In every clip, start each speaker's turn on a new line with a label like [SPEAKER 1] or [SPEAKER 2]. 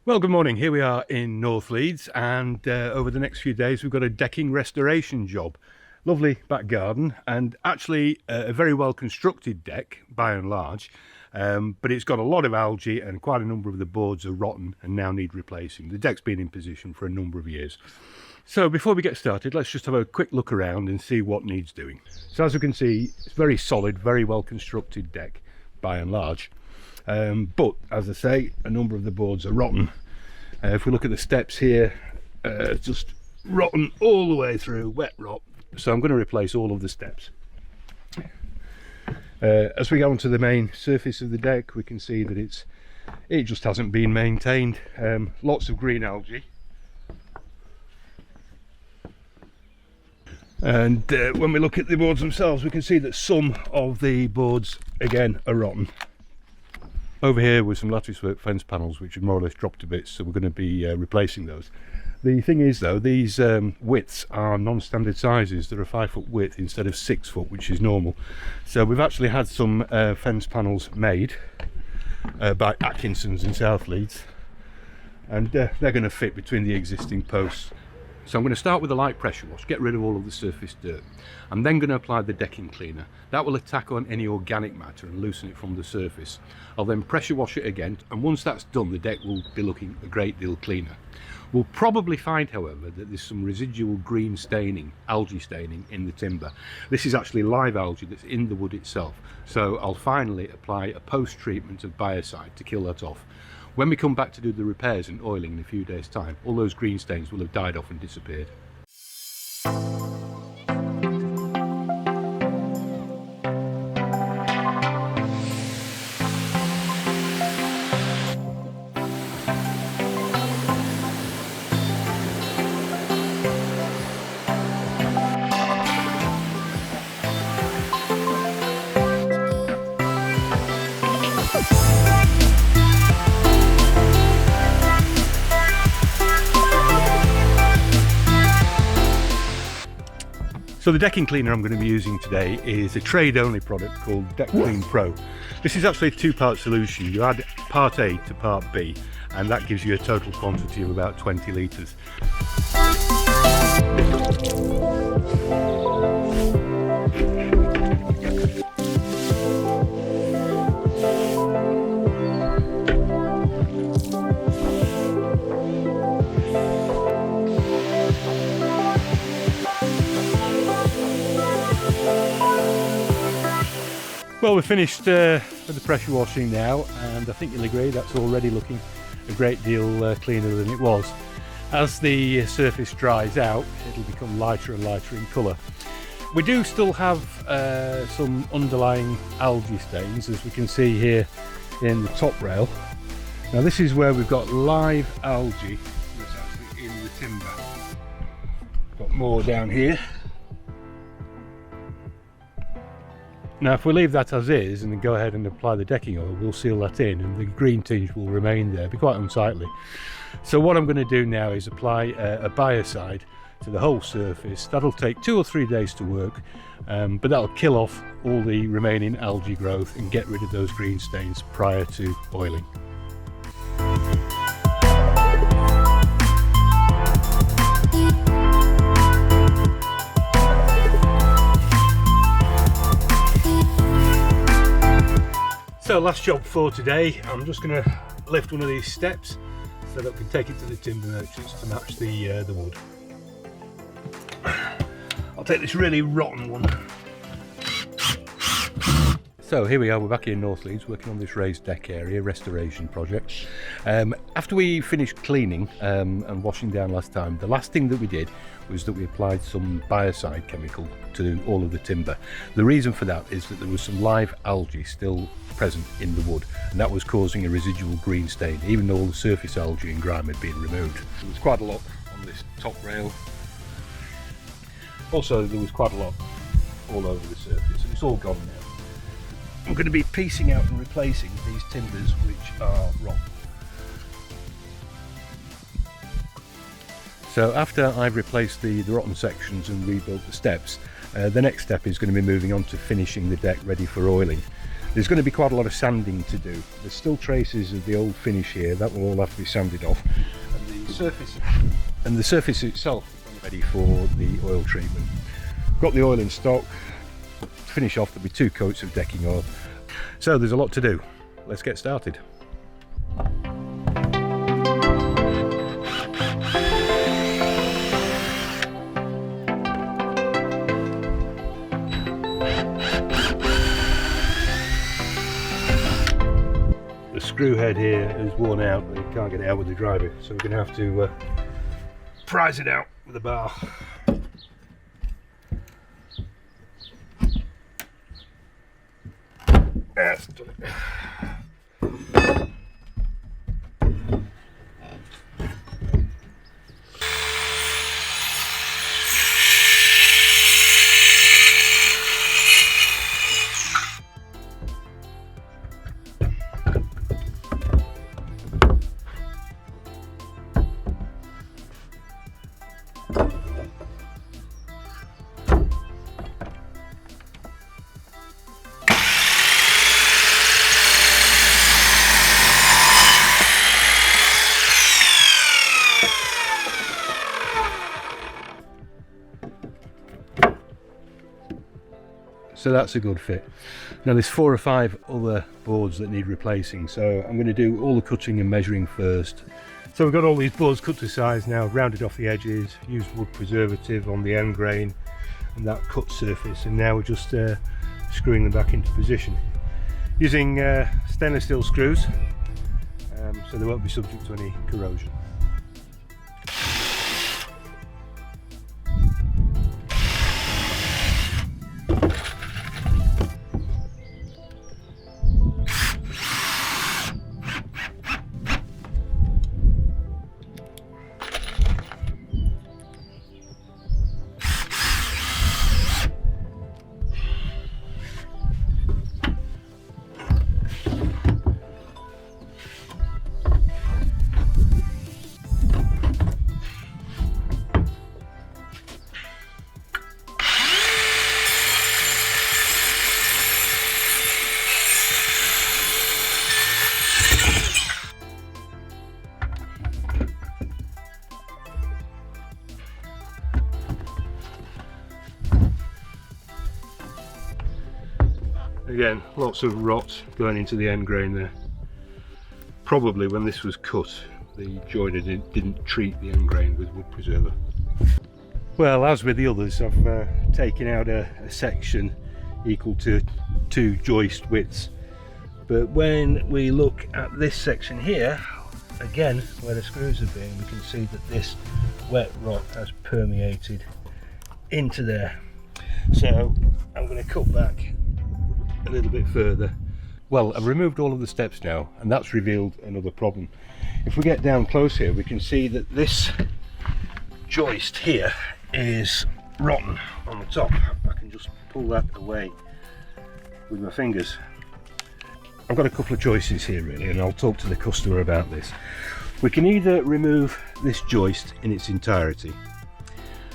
[SPEAKER 1] Well, good morning. Here we are in North Leeds, and over the next few days we've got a decking restoration job. Lovely back garden, and actually a very well constructed deck by and large, but it's got a lot of algae and quite a number of the boards are rotten and now need replacing. The deck's been in position for a number of years. So before we get started, let's just have a quick look around and see what needs doing. So as you can see, it's very solid, very well constructed deck by and large. But as I say, a number of the boards are rotten. If we look at the steps here, just rotten all the way through, wet rot. So I'm going to replace all of the steps. As we go onto the main surface of the deck, we can see that it just hasn't been maintained. Lots of green algae. And when we look at the boards themselves, we can see that some of the boards again are rotten. Over here with some lattice work fence panels which have more or less dropped to bits, so we're going to be replacing those. The thing is though, these widths are non-standard sizes. They're a 5-foot width instead of 6 foot, which is normal. So we've actually had some fence panels made by Atkinson's in South Leeds, and they're going to fit between the existing posts. So I'm going to start with a light pressure wash, get rid of all of the surface dirt. I'm then going to apply the decking cleaner. That will attack on any organic matter and loosen it from the surface. I'll then pressure wash it again, and once that's done, the deck will be looking a great deal cleaner. We'll probably find, however, that there's some residual green staining, algae staining in the timber. This is actually live algae that's in the wood itself. So I'll finally apply a post-treatment of biocide to kill that off. When we come back to do the repairs and oiling in a few days' time, all those green stains will have died off and disappeared. So the decking cleaner I'm going to be using today is a trade-only product called Deck Clean Pro. This is actually a two-part solution. You add part A to part B, and that gives you a total quantity of about 20 litres. Well, we're finished with the pressure washing now, and I think you'll agree that's already looking a great deal cleaner than it was. As the surface dries out, it'll become lighter and lighter in colour. We do still have some underlying algae stains, as we can see here in the top rail. Now this is where we've got live algae that's actually in the timber. Got more down here. Now if we leave that as is and then go ahead and apply the decking oil, we'll seal that in and the green tinge will remain there, be quite unsightly. So what I'm going to do now is apply a biocide to the whole surface. That'll take 2 or 3 days to work, but that'll kill off all the remaining algae growth and get rid of those green stains prior to oiling. So last job for today, I'm just going to lift one of these steps so that we can take it to the timber merchants to match the wood. I'll take this really rotten one. So here we are, we're back here in North Leeds working on this raised deck area restoration project. After we finished cleaning and washing down last time, the last thing that we did was that we applied some biocide chemical to all of the timber. The reason for that is that there was some live algae still present in the wood, and that was causing a residual green stain, even though all the surface algae and grime had been removed. There was quite a lot on this top rail. Also, there was quite a lot all over the surface, and it's all gone now. I'm going to be piecing out and replacing these timbers which are rotten. So after I've replaced the rotten sections and rebuilt the steps, the next step is going to be moving on to finishing the deck ready for oiling. There's going to be quite a lot of sanding to do. There's still traces of the old finish here, that will all have to be sanded off. And the surface itself is ready for the oil treatment. Got the oil in stock. To finish off, there'll be 2 coats of decking oil. So there's a lot to do. Let's get started. The screw head here is worn out, but you can't get it out with the driver, so we're going to have to prise it out with a bar. That's done it. So that's a good fit. Now there's 4 or 5 other boards that need replacing, so I'm going to do all the cutting and measuring first. So we've got all these boards cut to size now, rounded off the edges, used wood preservative on the end grain and that cut surface, and now we're just screwing them back into position using stainless steel screws, so they won't be subject to any corrosion. Again, lots of rot going into the end grain there. Probably when this was cut, the joiner didn't treat the end grain with wood preserver. Well, as with the others, I've taken out a section equal to 2 joist widths. But when we look at this section here, again, where the screws have been, we can see that this wet rot has permeated into there. So I'm going to cut back a little bit further. Well, I've removed all of the steps now, and that's revealed another problem. If we get down close here, we can see that this joist here is rotten on the top. I can just pull that away with my fingers. I've got a couple of choices here really, and I'll talk to the customer about this. We can either remove this joist in its entirety,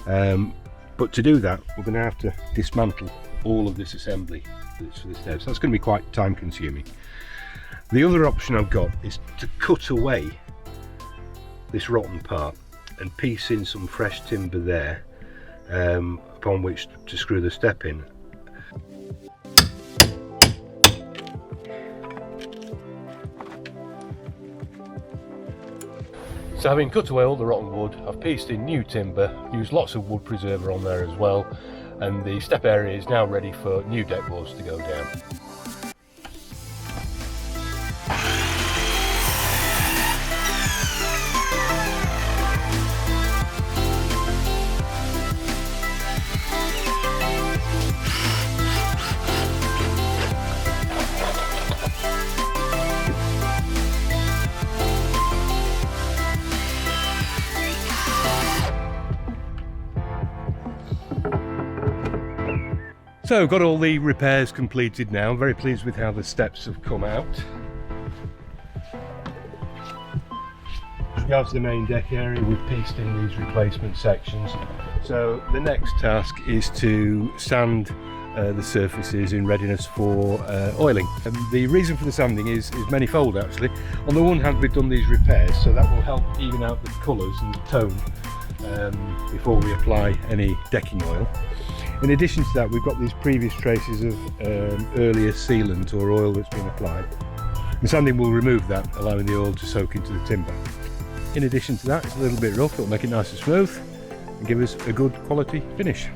[SPEAKER 1] but to do that we're going to have to dismantle all of this assembly for the steps. That's going to be quite time consuming. The other option I've got is to cut away this rotten part and piece in some fresh timber there, upon which to screw the step in. So having cut away all the rotten wood, I've pieced in new timber, used lots of wood preserver on there as well, and the step area is now ready for new deck boards to go down. So got all the repairs completed now. I'm very pleased with how the steps have come out. As regards to the main deck area, we've pieced in these replacement sections. So the next task is to sand the surfaces in readiness for oiling. And the reason for the sanding is manifold actually. On the one hand, we've done these repairs, so that will help even out the colours and the tone before we apply any decking oil. In addition to that, we've got these previous traces of earlier sealant or oil that's been applied. The sanding will remove that, allowing the oil to soak into the timber. In addition to that, it's a little bit rough, it'll make it nice and smooth and give us a good quality finish.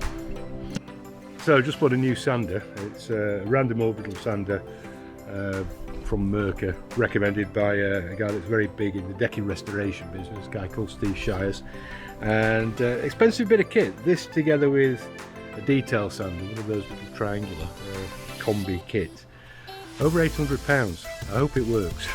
[SPEAKER 1] So just bought a new sander. It's a random orbital sander from Mercer, recommended by a guy that's very big in the decking restoration business, a guy called Steve Shires. And expensive bit of kit. This together with a detail sander, one of those little triangular combi kit. Over £800. I hope it works.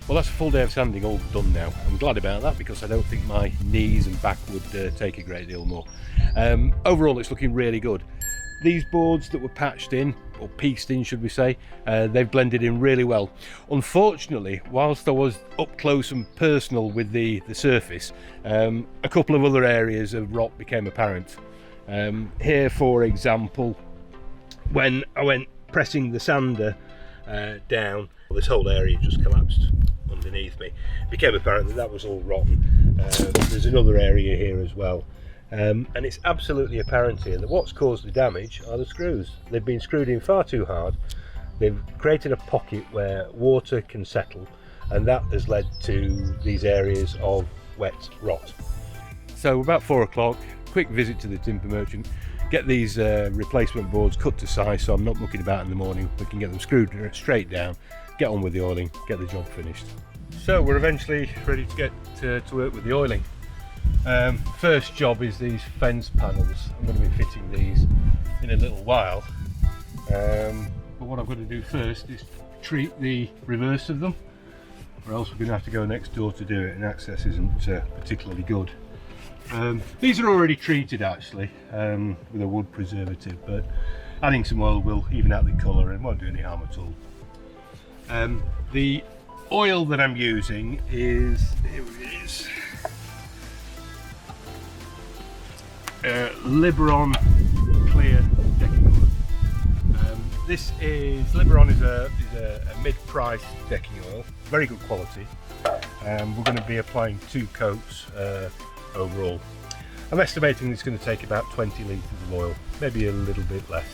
[SPEAKER 1] Well, that's a full day of sanding all done now. I'm glad about that because I don't think my knees and back would take a great deal more. Overall, it's looking really good. These boards that were patched in, or pieced in should we say, they've blended in really well. Unfortunately, whilst I was up close and personal with the surface, a couple of other areas of rot became apparent. Here, for example, when I went pressing the sander down, this whole area just collapsed underneath me. It became apparent that that was all rotten. There's another area here as well, and it's absolutely apparent here that what's caused the damage are the screws. They've been screwed in far too hard. They've created a pocket where water can settle, and that has led to these areas of wet rot. So about 4 o'clock, quick visit to the timber merchant, get these replacement boards cut to size so I'm not mucking about in the morning. We can get them screwed straight down, get on with the oiling, get the job finished. So we're eventually ready to get to work with the oiling. First job is these fence panels. I'm going to be fitting these in a little while, but what I'm going to do first is treat the reverse of them, or else we're going to have to go next door to do it, and access isn't particularly good. These are already treated actually with a wood preservative, but adding some oil will even out the colour and won't do any harm at all. The oil that I'm using is, here it is, Liberon clear decking oil. This is, Liberon is a mid-price decking oil, very good quality. We're going to be applying 2 coats overall. I'm estimating it's going to take about 20 litres of oil, maybe a little bit less.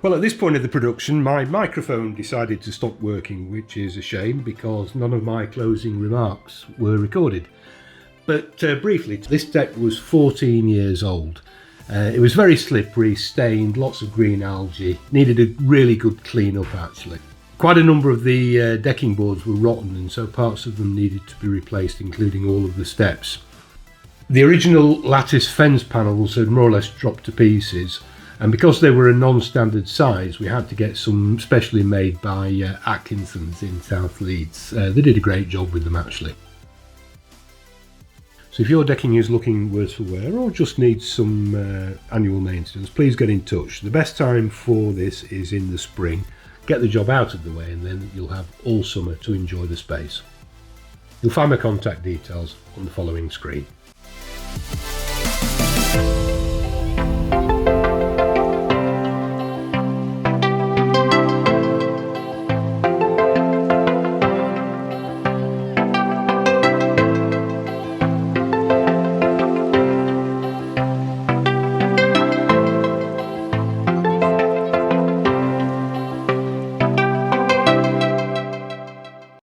[SPEAKER 1] Well, at this point of the production, my microphone decided to stop working, which is a shame because none of my closing remarks were recorded. But briefly, this deck was 14 years old. It was very slippery, stained, lots of green algae, needed a really good clean up actually. Quite a number of the decking boards were rotten, and so parts of them needed to be replaced, including all of the steps. The original lattice fence panels had more or less dropped to pieces, and because they were a non-standard size, we had to get some specially made by Atkinson's in South Leeds. They did a great job with them actually. So if your decking is looking worse for wear or just needs some annual maintenance, please get in touch. The best time for this is in the spring. Get the job out of the way and then you'll have all summer to enjoy the space. You'll find my contact details on the following screen.